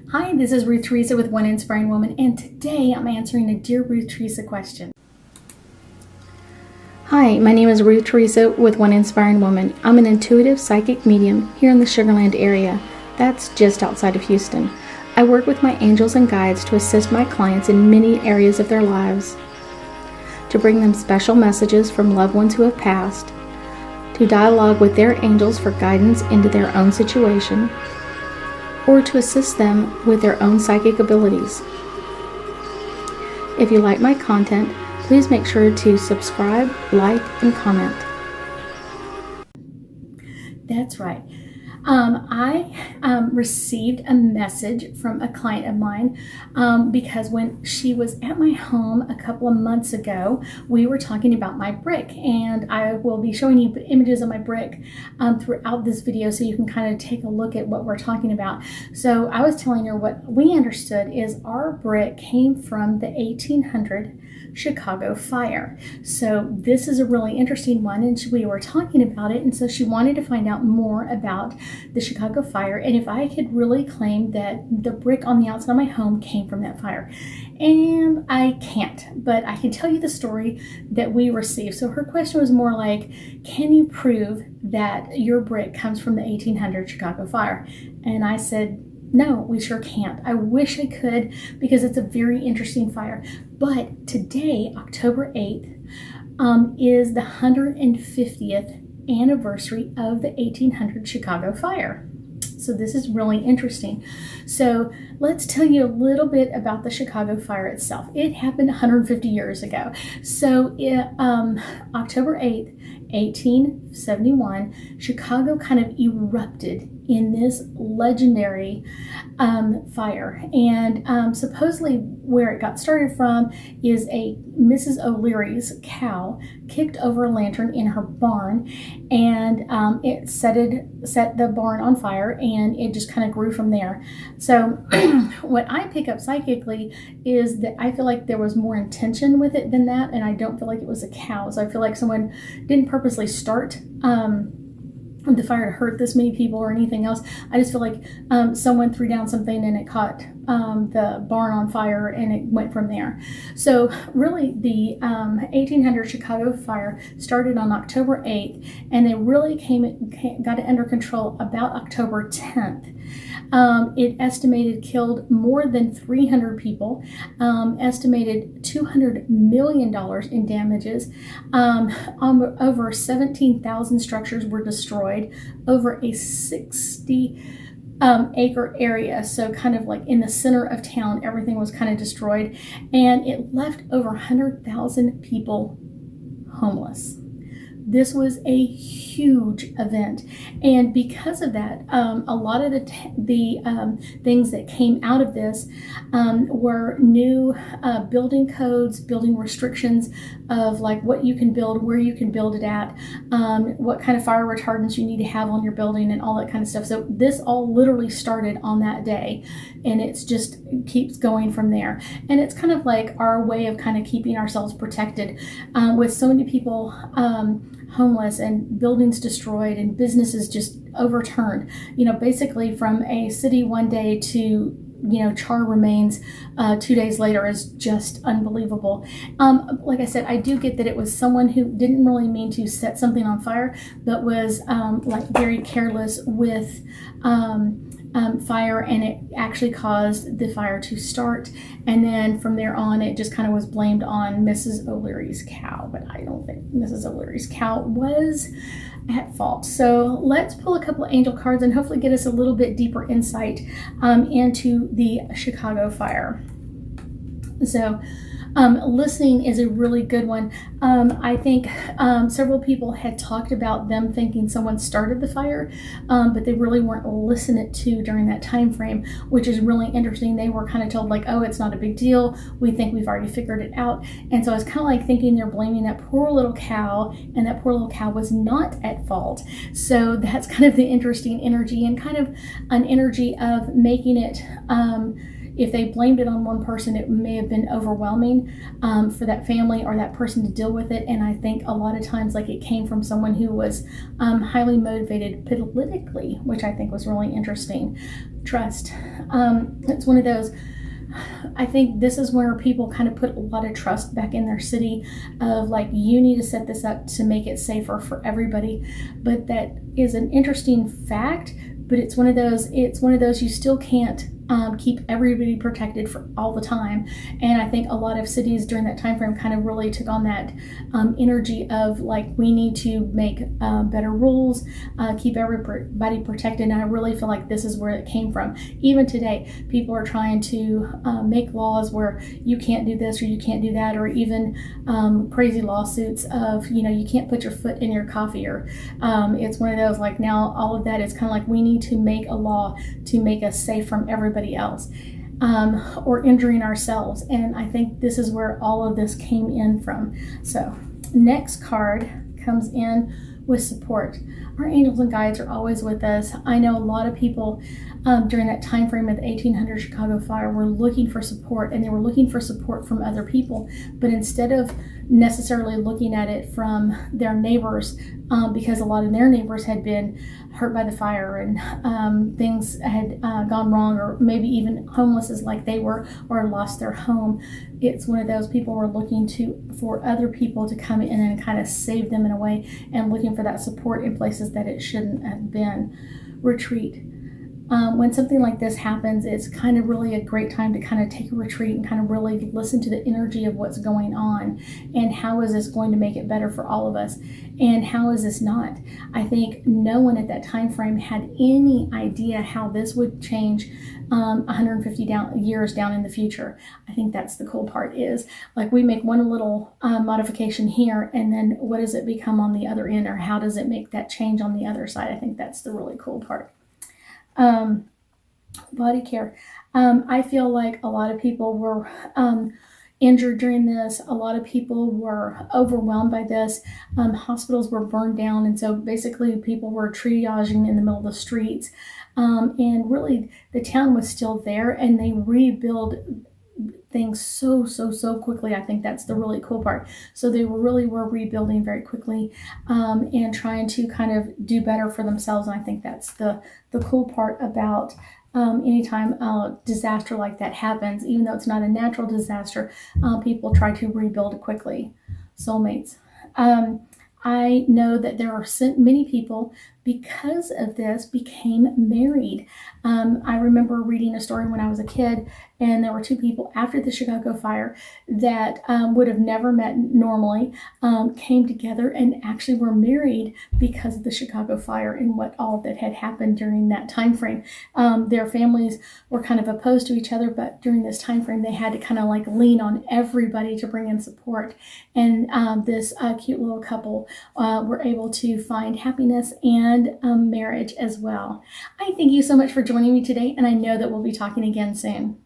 Hi, this is Ruth Theresa with One Inspiring Woman, and today I'm answering a Dear Ruth Theresa question. Hi, my name is Ruth Theresa with One Inspiring Woman. I'm an intuitive psychic medium here in the Sugar Land area. That's just outside of Houston. I work with my angels and guides to assist my clients in many areas of their lives, to bring them special messages from loved ones who have passed, to dialogue with their angels for guidance into their own situation, or to assist them with their own psychic abilities. If you like my content, please make sure to subscribe, like, and comment. That's right. I received a message from a client of mine because when she was at my home a couple of months ago, we were talking about my brick, and I will be showing you images of my brick throughout this video so you can kind of take a look at what we're talking about. So I was telling her what we understood is our brick came from the 1800 Chicago fire. So this is a really interesting one, and we were talking about it, and so she wanted to find out more about the Chicago fire and if I could really claim that the brick on the outside of my home came from that fire. And I can't, but I can tell you the story that we received. So her question was more like, can you prove that your brick comes from the 1800 Chicago fire? And I said, no, we sure can't. I wish I could, because it's a very interesting fire. But today, October 8th, is the 150th anniversary of the 1800 Chicago fire. So this is really interesting. So let's tell you a little bit about the Chicago fire itself. It happened 150 years ago. So October 8th, 1871, Chicago kind of erupted in this legendary fire. And supposedly where it got started from is a Mrs. O'Leary's cow kicked over a lantern in her barn, and it set the barn on fire, and it just kind of grew from there. So what I pick up psychically is that I feel like there was more intention with it than that, and I don't feel like it was a cow. So I feel like someone didn't purposely start the fire to hurt this many people or anything else. I just feel like someone threw down something and it caught the barn on fire, and it went from there. So really the 1800 Chicago fire started on October 8th, and they really got it under control about October 10th. It estimated killed more than 300 people, estimated $200 million in damages. Over 17,000 structures were destroyed over a 60 acre area. So kind of like in the center of town, everything was kind of destroyed, and it left over 100,000 people homeless. This was a huge event, and because of that, a lot of the things that came out of this were new building codes, building restrictions of like what you can build, where you can build it at, what kind of fire retardants you need to have on your building, and all that kind of stuff. So this all literally started on that day, and it's just keeps going from there. And it's kind of like our way of kind of keeping ourselves protected with so many people homeless and buildings destroyed and businesses just overturned. Basically from a city one day to char remains 2 days later is just unbelievable. Like I said, I do get that it was someone who didn't really mean to set something on fire, but was like very careless with fire, and it actually caused the fire to start. And then from there on, it just kind of was blamed on Mrs. O'Leary's cow, but I don't think Mrs. O'Leary's cow was at fault. So let's pull a couple of angel cards and hopefully get us a little bit deeper insight into the Chicago fire. So listening is a really good one. I think several people had talked about them thinking someone started the fire, but they really weren't listened to during that time frame, which is really interesting. They were kind of told like, oh, it's not a big deal. We think we've already figured it out. And so I was kind of like thinking they're blaming that poor little cow, and that poor little cow was not at fault. So that's kind of the interesting energy, and kind of an energy of making it if they blamed it on one person, it may have been overwhelming for that family or that person to deal with it. And I think a lot of times, like, it came from someone who was highly motivated politically, which I think was really interesting. Trust. It's one of those, I think this is where people kind of put a lot of trust back in their city of like, you need to set this up to make it safer for everybody. But that is an interesting fact, but it's one of those you still can't keep everybody protected for all the time. And I think a lot of cities during that time frame kind of really took on that energy of like, we need to make better rules, keep everybody protected. And I really feel like this is where it came from. Even today, people are trying to make laws where you can't do this or you can't do that, or even crazy lawsuits of, you can't put your foot in your coffee, or it's one of those, like, now all of that is kind of like, we need to make a law to make us safe from everybody else, or injuring ourselves. And I think this is where all of this came in from. So next card comes in with support. Our angels and guides are always with us. I know a lot of people during that time frame of the 1800 Chicago fire were looking for support, and they were looking for support from other people. But instead of necessarily looking at it from their neighbors, because a lot of their neighbors had been hurt by the fire and things had gone wrong, or maybe even homeless as like they were, or lost their home. It's one of those, people were looking for other people to come in and kind of save them in a way, and looking for that support in places that it shouldn't have been. Retreat. When something like this happens, it's kind of really a great time to kind of take a retreat and kind of really listen to the energy of what's going on, and how is this going to make it better for all of us, and how is this not. I think no one at that time frame had any idea how this would change 150 years down in the future. I think that's the cool part, is like, we make one little modification here, and then what does it become on the other end, or how does it make that change on the other side? I think that's the really cool part. Body care. I feel like a lot of people were injured during this. A lot of people were overwhelmed by this. Hospitals were burned down, and so basically people were triaging in the middle of the streets. And really, the town was still there, and they rebuilt things so quickly. I think that's the really cool part. So they were rebuilding very quickly, and trying to kind of do better for themselves. And I think that's the cool part about anytime a disaster like that happens. Even though it's not a natural disaster, people try to rebuild quickly. Soulmates. I know that there are many people, because of this, became married. I remember reading a story when I was a kid, and there were two people after the Chicago fire that would have never met normally, came together and actually were married because of the Chicago fire and what all that had happened during that time frame. Their families were kind of opposed to each other, but during this time frame, they had to kind of like lean on everybody to bring in support. And this cute little couple were able to find happiness and marriage as well. I thank you so much for joining me today, and I know that we'll be talking again soon.